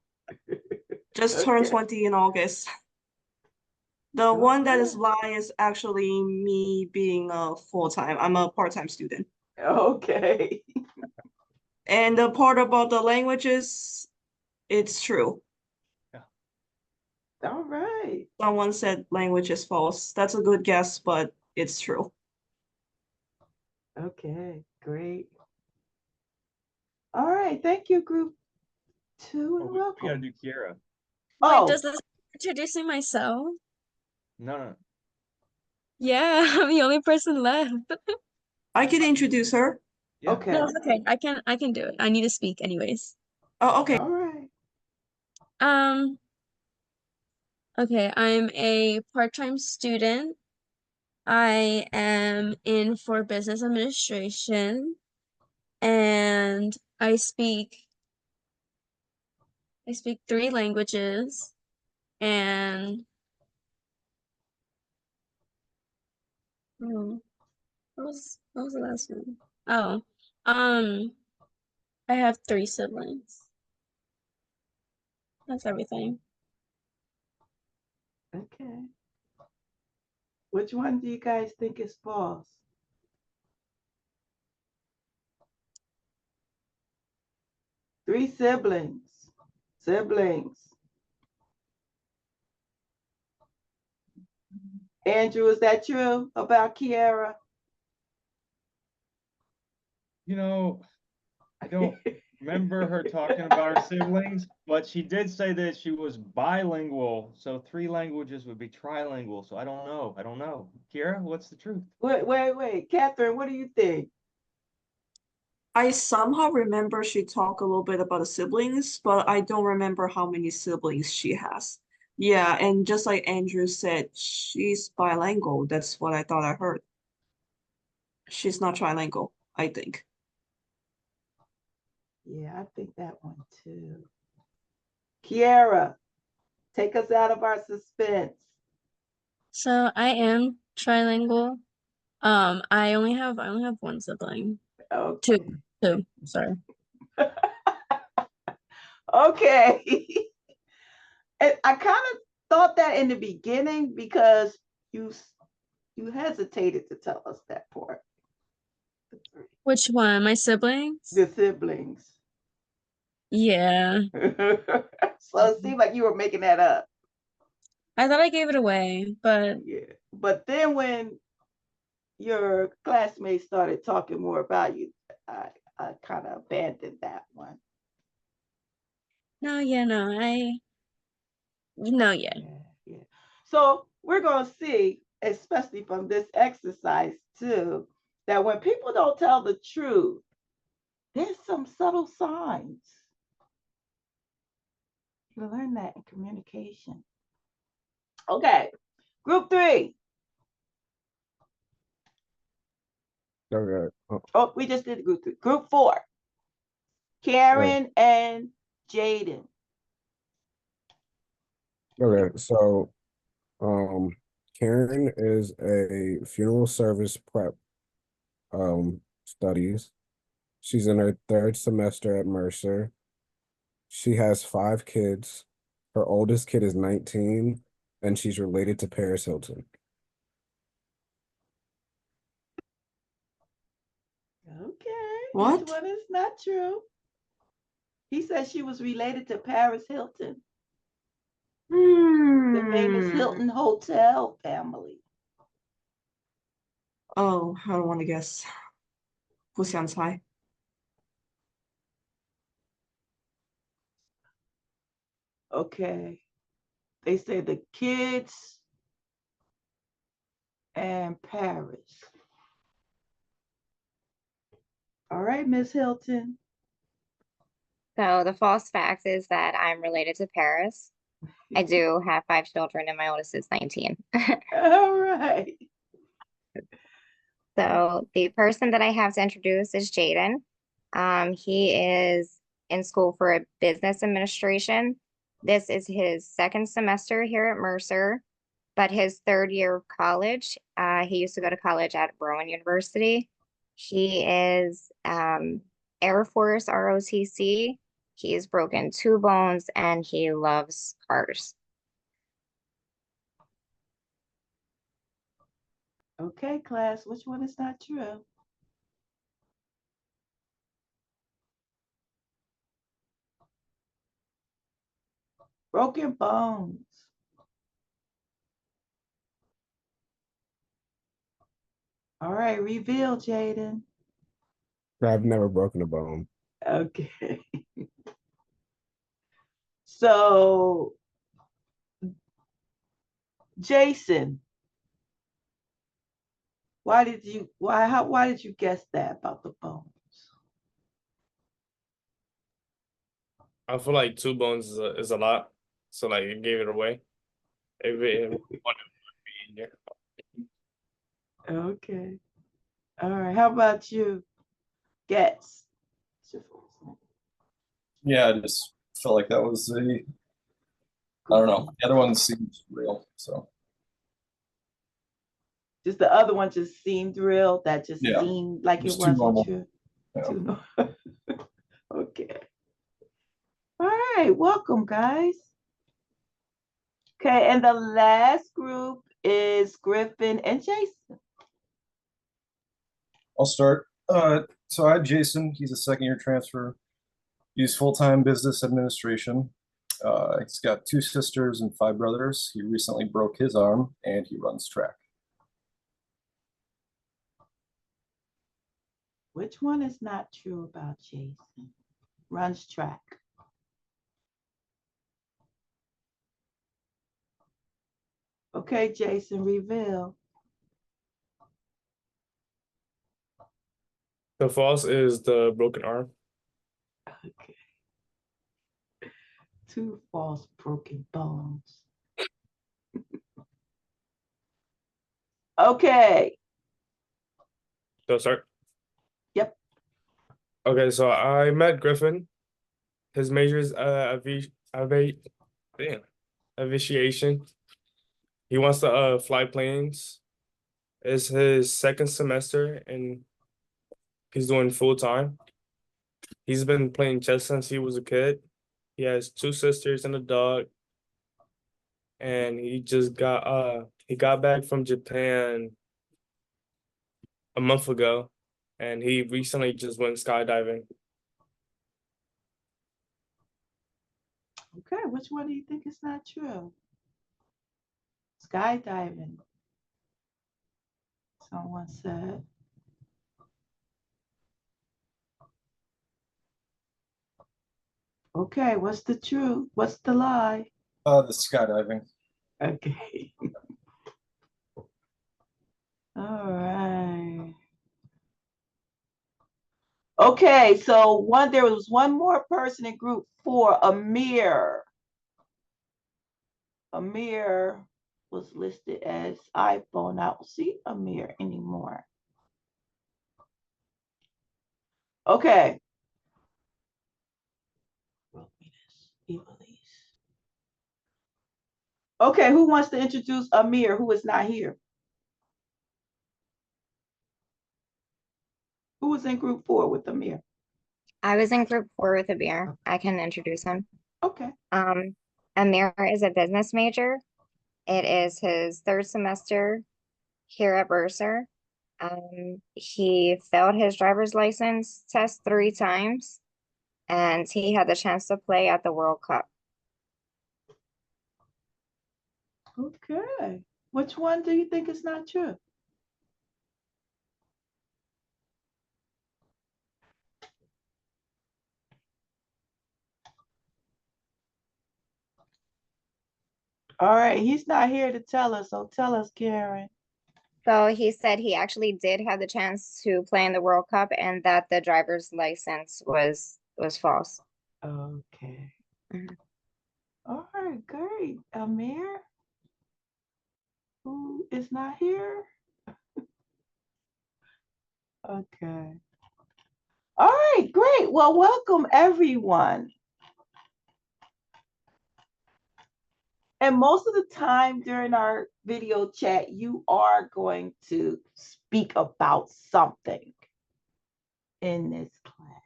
Just turned okay. 20 in August. The one that is lie is actually me being a full-time. I'm a part-time student. Okay. And the part about the languages, it's true. All right. Someone said language is false. That's a good guess, but it's true. Okay, great. All right, thank you, group 2, and Oh, we gotta welcome. do Kiera. Oh, Wait, does this introducing myself? No. Yeah, I'm the only person left. I could introduce her. Yeah. okay. No, it's okay. I can do it. I need to speak anyways. Oh, okay. All right. Um, okay, I'm a part-time student. I am in for business administration and I speak 3 languages and Oh, what was the last one? Oh, um, I have 3 siblings. That's everything. Okay. Which one do you guys think is false? Three siblings. Siblings. Andrew, is that true about Kiara? You know, I don't remember her talking about her siblings, but she did say that she was bilingual, so 3 languages would be trilingual. So I don't know. I don't know. Kiera, what's the truth? Wait. Catherine, what do you think? I somehow remember she talked a little bit about the siblings, but I don't remember how many siblings she has. Yeah, and just like Andrew said, she's bilingual. That's what I thought I heard. She's not trilingual, I think. Yeah, I think that one too. Kiara, take us out of our suspense. So I am trilingual. I only have one sibling. Okay. Two. Sorry. Okay. And I kind of thought that in the beginning because you you hesitated to tell us that part. Which one? My siblings? The siblings. Yeah. So it seemed like you were making that up. I thought I gave it away, but Yeah. But then when your classmates started talking more about you, I kind of abandoned that one. no, yeah, no, yeah. Yeah. So we're going to see, especially from this exercise too, that when people don't tell the truth, there's some subtle signs. You learn that in communication. Okay, group 3. Okay. Oh, we just did group 3. Group 4, Oh, Karen and Jaden. okay. So, um, Karen is a funeral service prep studies. She's in her 3rd semester at Mercer. She has 5 kids. Her oldest kid is 19, and she's related to Paris Hilton. Okay. What? Which one is not true? He said she was related to Paris Hilton, the famous Hilton Hotel family. Oh, I don't want to guess. 不想猜. Okay. They say the kids and Paris. All right, Miss Hilton. So the false fact is that I'm related to Paris. I do have 5 children and my oldest is 19. All right. So the person that I have to introduce is Jaden. He is in school for a business administration. This is his 2nd semester here at Mercer, but his 3rd year of college. He used to go to college at Rowan University. He is Air Force ROTC. He's broken 2 bones and he loves cars. Okay, class, which one is not true? Broken bones. All right, reveal, Jaden. I've never broken a bone. Okay. So, Jason, why did you guess that about the bones? I feel like 2 bones is a lot, so like it gave it away. If it would be in there. Okay. All right. How about you, Gets? Yeah, I just felt like that was I don't know. The other one seems real, so. Just the other one just seemed real. That just Yeah. seemed like it Just too wasn't normal. true. Yeah. Too normal. Okay. All right. Welcome, guys. Okay, and the last group is Griffin and Jason. I'll start. So I had Jason. He's a second-year transfer. He's full-time business administration. He's got 2 sisters and 5 brothers. He recently broke his arm, and he runs track. Which one is not true about Jason? Runs track. Okay, Jason, reveal. The false is the broken arm. Okay. 2 false broken bones. Okay. So start. Yep. Okay, so I met Griffin. His major is aviation. He wants to fly planes. It's his second semester and he's doing full time. He's been playing chess since he was a kid. He has 2 sisters and a dog. And he got back from Japan a month ago, and he recently just went skydiving. Okay, which one do you think is not true? Skydiving. Someone said. Okay, what's the truth? What's the lie? The skydiving. Okay. All right. Okay, so there was one more person in group 4, Amir. Amir was listed as iPhone. I don't see Amir anymore. Okay. Okay, who wants to introduce Amir, who is not here? Who was in group 4 with Amir? I was in group 4 with Amir. I can introduce him. Okay. Amir is a business major. It is his 3rd semester here at Mercer. He failed his driver's license test 3 times, and he had the chance to play at the World Cup. Okay. Which one do you think is not true? All right, he's not here to tell us, so tell us, Karen. So he said he actually did have the chance to play in the World Cup and that the driver's license was false. Okay. All right, great. Amir, who is not here? Okay. All right, great. Well, welcome everyone. And most of the time during our video chat, you are going to speak about something in this class.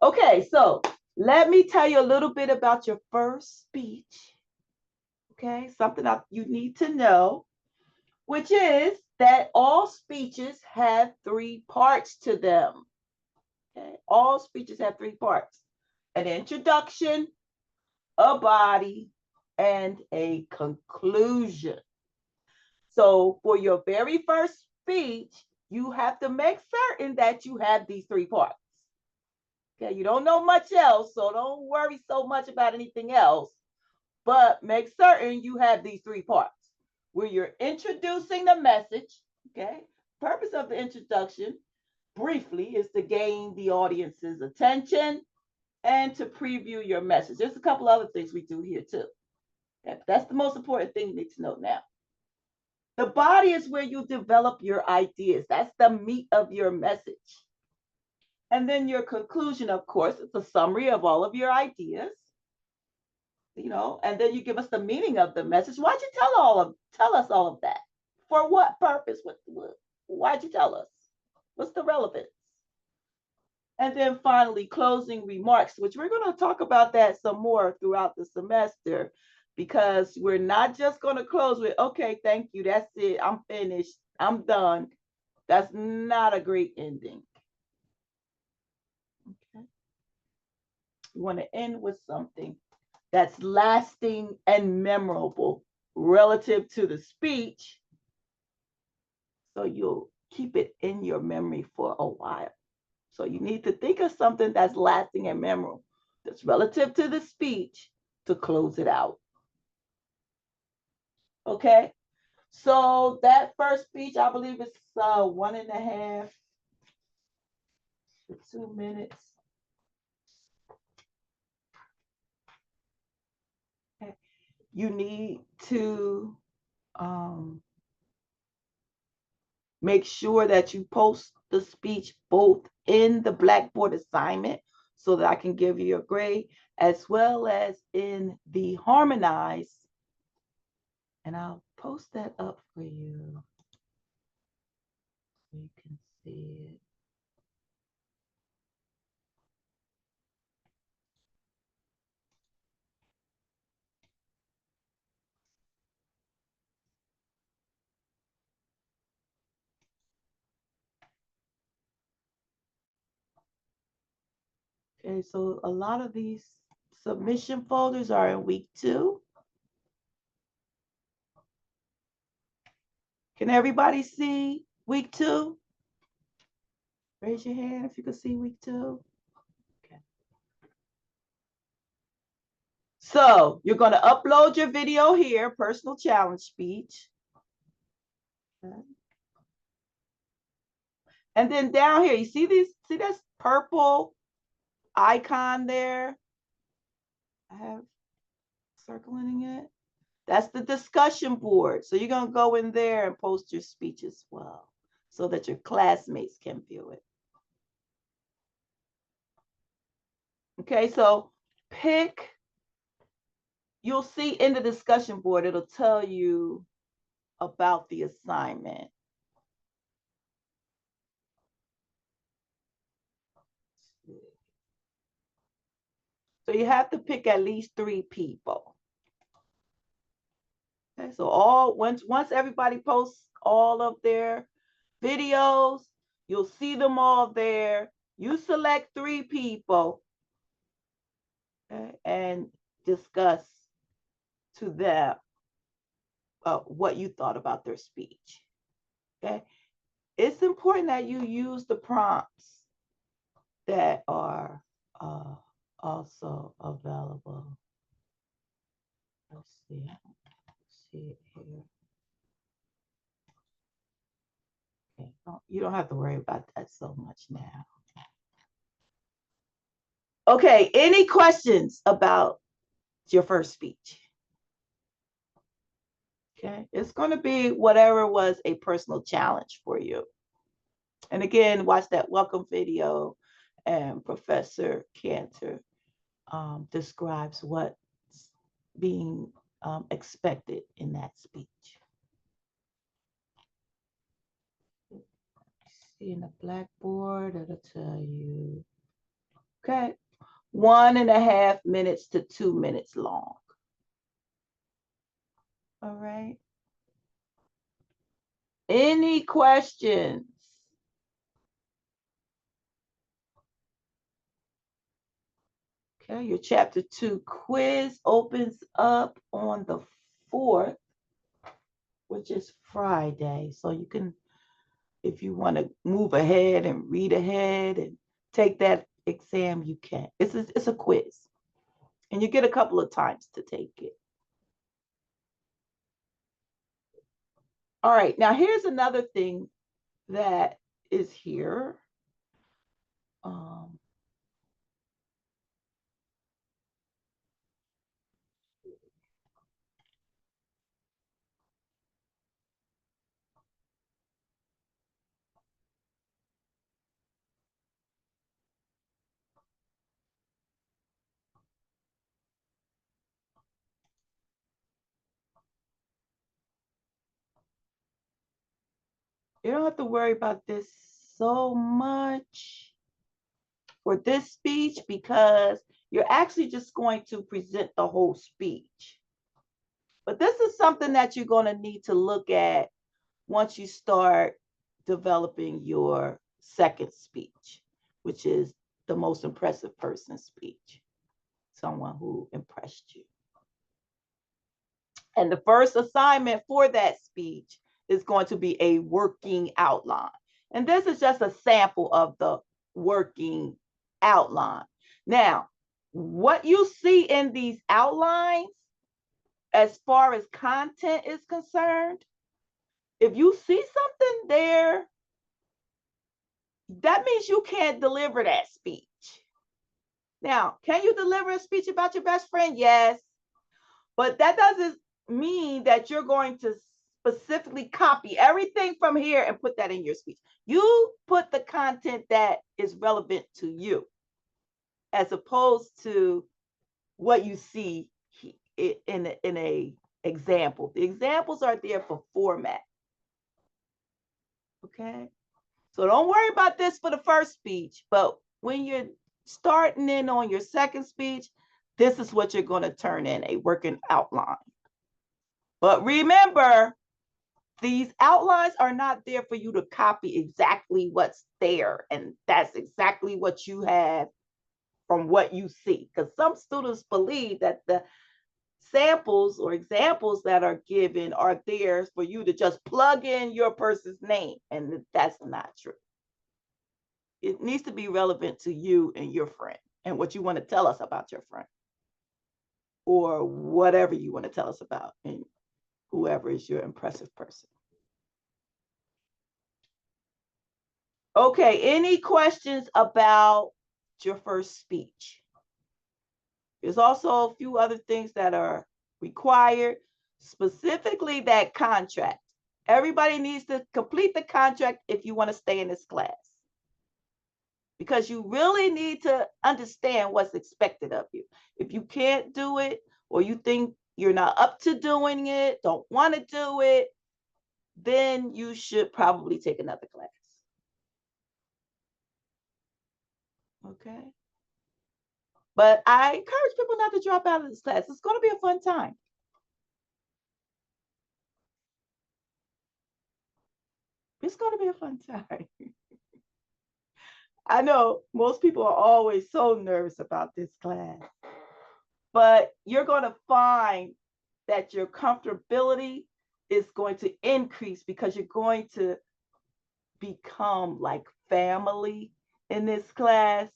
Okay, so let me tell you a little bit about your first speech. Okay, something that you need to know, which is that all speeches have 3 parts to them. Okay, all speeches have 3 parts: an introduction, a body, and a conclusion. So for your very first speech, you have to make certain that you have these 3 parts. Okay, you don't know much else, so don't worry so much about anything else, but make certain you have these 3 parts where you're introducing the message. Okay, purpose of the introduction briefly is to gain the audience's attention and to preview your message. There's a couple other things we do here too. Okay, that's the most important thing you need to know now. The body is where you develop your ideas. That's the meat of your message. And then your conclusion, of course, is a summary of all of your ideas. and then you give us the meaning of the message. Why'd you tell us all of that? For what purpose? Why'd you tell us? What's the relevance? And then finally, closing remarks, which we're going to talk about that some more throughout the semester, because we're not just going to close with, okay, thank you, that's it, I'm finished, I'm done. That's not a great ending. Okay. You want to end with something that's lasting and memorable relative to the speech, so you'll keep it in your memory for a while. So you need to think of something that's lasting and memorable, that's relative to the speech, to close it out. Okay, so that first speech, I believe it's 1.5 to 2 minutes. Okay. You need to make sure that you post the speech both in the Blackboard assignment so that I can give you a grade, as well as in the Harmonize. And I'll post that up for you so you can see it. Okay, so a lot of these submission folders are in week 2. Can everybody see week 2? Raise your hand if you can see week 2. Okay. So you're going to upload your video here, personal challenge speech. Okay. And then down here, you see this purple icon there? I have circling it. That's the discussion board. So you're going to go in there and post your speech as well so that your classmates can view it. Okay, so you'll see in the discussion board, it'll tell you about the assignment. So you have to pick at least 3 people. Okay, so once everybody posts all of their videos, you'll see them all there. You select 3 people, okay, and discuss to them what you thought about their speech. Okay, it's important that you use the prompts that are also available. Let's see it here. Okay, you don't have to worry about that so much now. Okay, any questions about your first speech? Okay, it's going to be whatever was a personal challenge for you. And again, watch that welcome video, and Professor Cantor describes what's being expected in that speech. See in the Blackboard, it'll tell you, okay, 1.5 minutes to 2 minutes long. All right. Any questions? Okay, your chapter 2 quiz opens up on the 4th, which is Friday. So you can, if you want to move ahead and read ahead and take that exam, you can. It's a quiz, and you get a couple of times to take it. All right, now here's another thing that is here. You don't have to worry about this so much for this speech because you're actually just going to present the whole speech. But this is something that you're going to need to look at once you start developing your second speech, which is the most impressive person speech, someone who impressed you. And the first assignment for that speech is going to be a working outline. And this is just a sample of the working outline. Now, what you see in these outlines, as far as content is concerned, if you see something there, that means you can't deliver that speech. Now, can you deliver a speech about your best friend? Yes. But that doesn't mean that you're going to specifically copy everything from here and put that in your speech. You put the content that is relevant to you, as opposed to what you see in a example. The examples are there for format. Okay? So don't worry about this for the first speech, but when you're starting in on your second speech, this is what you're going to turn in, a working outline. But remember, these outlines are not there for you to copy exactly what's there, and that's exactly what you have from what you see. Because some students believe that the samples or examples that are given are there for you to just plug in your person's name, and that's not true. It needs to be relevant to you and your friend and what you want to tell us about your friend, or whatever you want to tell us about, and whoever is your impressive person. Okay, any questions about your first speech? There's also a few other things that are required, specifically that contract. Everybody needs to complete the contract if you want to stay in this class, because you really need to understand what's expected of you. If you can't do it, or you think you're not up to doing it, don't want to do it, then you should probably take another class. Okay? But I encourage people not to drop out of this class. It's going to be a fun time. It's going to be a fun time. I know most people are always so nervous about this class, but you're going to find that your comfortability is going to increase because you're going to become like family in this class,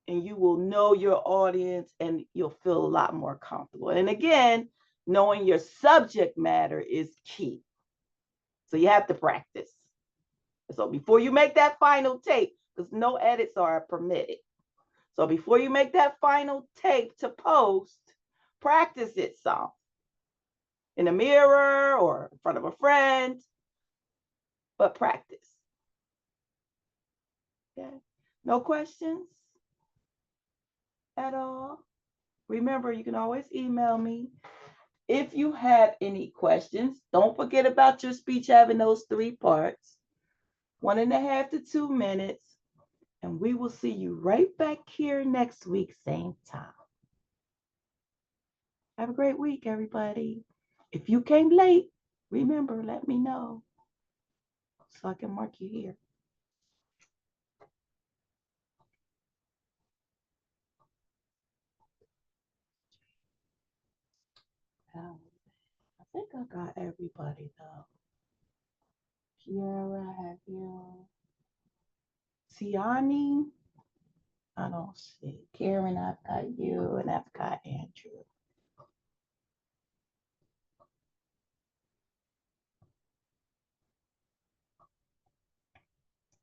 and you will know your audience and you'll feel a lot more comfortable. And again, knowing your subject matter is key. So you have to practice. So before you make that final tape, because no edits are permitted. So before you make that final tape to post, practice it some in a mirror or in front of a friend, but practice. Okay. No questions at all? Remember, you can always email me if you have any questions. Don't forget about your speech having those 3 parts, 1.5 to 2 minutes, and we will see you right back here next week, same time. Have a great week, everybody. If you came late, remember, let me know so I can mark you here. I think I got everybody though. Kiara, have you? Tiani, I don't see. Karen, I've got you, and I've got Andrew.